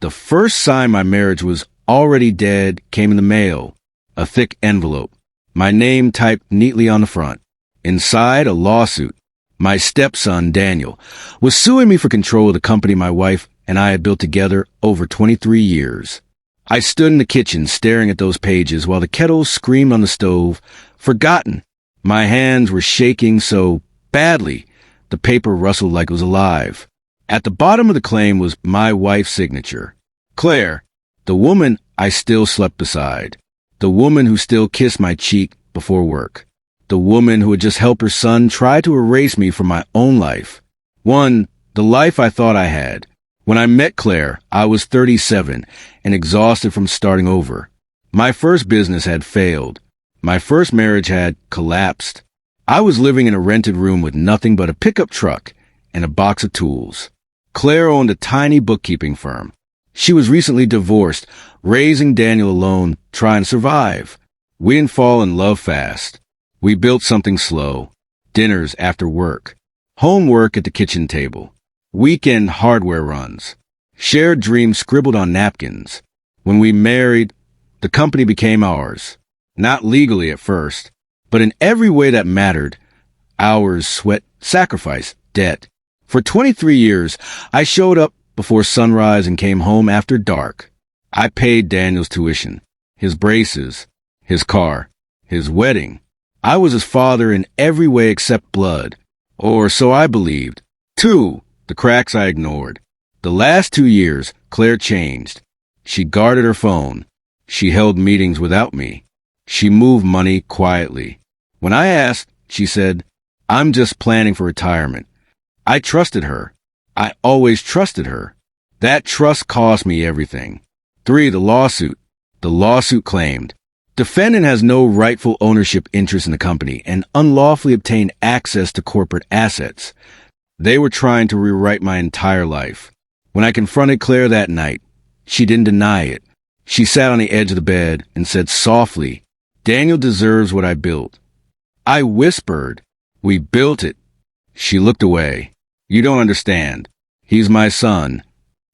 The first sign my marriage was already dead came in the mail. A thick envelope. My name typed neatly on the front. Inside, a lawsuit. My stepson, Daniel, was suing me for control of the company my wife and I had built together over 23 years. I stood in the kitchen staring at those pages while the kettle screamed on the stove. Forgotten. My hands were shaking so badly, the paper rustled like it was alive. At the bottom of the claim was my wife's signature. Claire, the woman I still slept beside. The woman who still kissed my cheek before work. The woman who had just helped her son try to erase me from my own life. The life I thought I had. When I met Claire, I was 37 and exhausted from starting over. My first business had failed. My first marriage had collapsed. I was living in a rented room with nothing but a pickup truck and a box of tools. Claire owned a tiny bookkeeping firm. She was recently divorced, raising Daniel alone, trying to survive. We didn't fall in love fast. We built something slow. Dinners after work. Homework at the kitchen table. Weekend hardware runs. Shared dreams scribbled on napkins. When we married, the company became ours. Not legally at first, but in every way that mattered. Hours, sweat, sacrifice, debt. For 23 years, I showed up before sunrise and came home after dark. I paid Daniel's tuition, his braces, his car, his wedding. I was his father in every way except blood, or so I believed. 2. The cracks I ignored. The last 2 years, Claire changed. She guarded her phone. She held meetings without me. She moved money quietly. When I asked, she said, "I'm just planning for retirement." I trusted her. I always trusted her. That trust cost me everything. 3. The lawsuit. The lawsuit claimed, defendant has no rightful ownership interest in the company and unlawfully obtained access to corporate assets. They were trying to rewrite my entire life. When I confronted Claire that night, she didn't deny it. She sat on the edge of the bed and said softly, "Daniel deserves what I built." I whispered, "We built it." She looked away. "You don't understand. He's my son."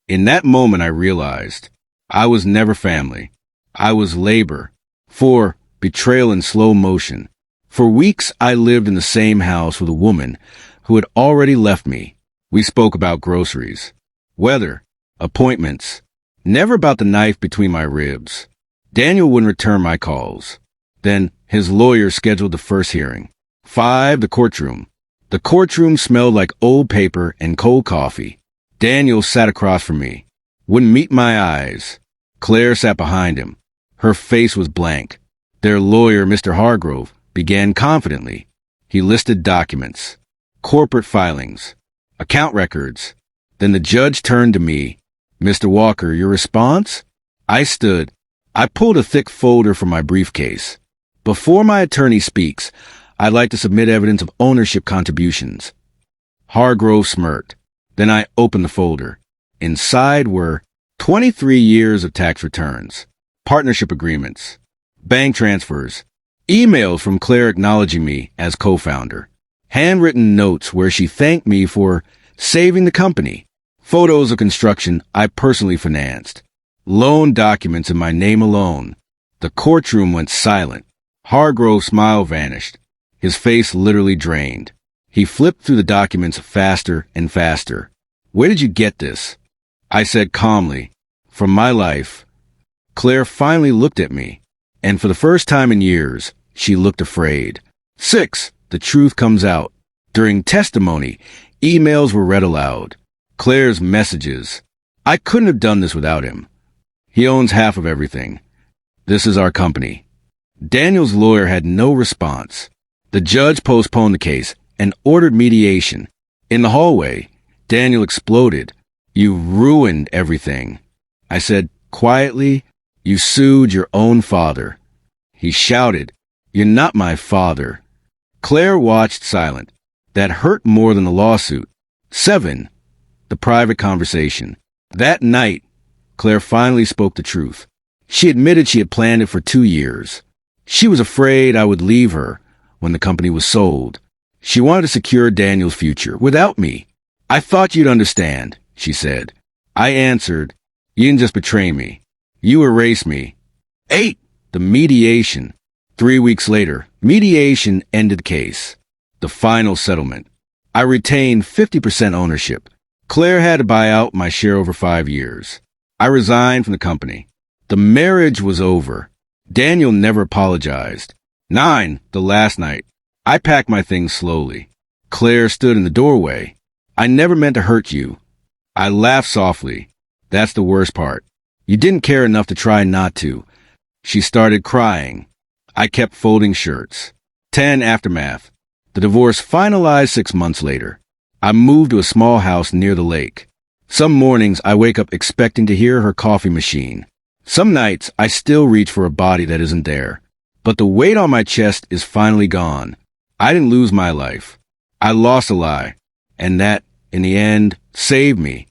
In that moment, I realized I was never family. I was labor. 4. Betrayal in slow motion. For weeks, I lived in the same house with a woman who had already left me. We spoke about groceries, weather, appointments, never about the knife between my ribs. Daniel wouldn't return my calls. Then his lawyer scheduled the first hearing. 5. The courtroom. The courtroom smelled like old paper and cold coffee. Daniel sat across from me, wouldn't meet my eyes. Claire sat behind him. Her face was blank. Their lawyer, Mr. Hargrove, began confidently. He listed documents, corporate filings, account records. Then the judge turned to me. "Mr. Walker, your response?" I stood. I pulled a thick folder from my briefcase. "Before my attorney speaks, I'd like to submit evidence of ownership contributions." Hargrove smirked. Then I opened the folder. Inside were 23 years of tax returns, partnership agreements, bank transfers, emails from Claire acknowledging me as co-founder, handwritten notes where she thanked me for saving the company, photos of construction I personally financed, loan documents in my name alone. The courtroom went silent. Hargrove's smile vanished. His face literally drained. He flipped through the documents faster and faster. "Where did you get this?" I said calmly, "From my life." Claire finally looked at me, and for the first time in years, she looked afraid. 6. The truth comes out. During testimony, emails were read aloud. Claire's messages. I couldn't have done this without him. He owns half of everything. This is our company. Daniel's lawyer had no response. The judge postponed the case and ordered mediation. In the hallway, Daniel exploded. "You ruined everything." I said quietly, "You sued your own father." He shouted, "You're not my father." Claire watched silent. That hurt more than the lawsuit. 7. The private conversation. That night, Claire finally spoke the truth. She admitted she had planned it for 2 years. She was afraid I would leave her when the company was sold. She wanted to secure Daniel's future without me. "I thought you'd understand," she said. I answered, You didn't just betray me. You erased me. 8. The mediation. 3 weeks later, mediation ended the case. The final settlement. I retained 50% ownership. Claire had to buy out my share over 5 years. I resigned from the company. The marriage was over. Daniel never apologized. 9. The last night. I packed my things slowly. Claire stood in the doorway. I never meant to hurt you. I laughed softly. That's the worst part. You didn't care enough to try not to. She started crying. I kept folding shirts. 10. Aftermath. The divorce finalized 6 months later. I moved to a small house near the lake. Some mornings I wake up expecting to hear her coffee machine. Some nights I still reach for a body that isn't there. But the weight on my chest is finally gone. I didn't lose my life. I lost a lie. And that, in the end, saved me.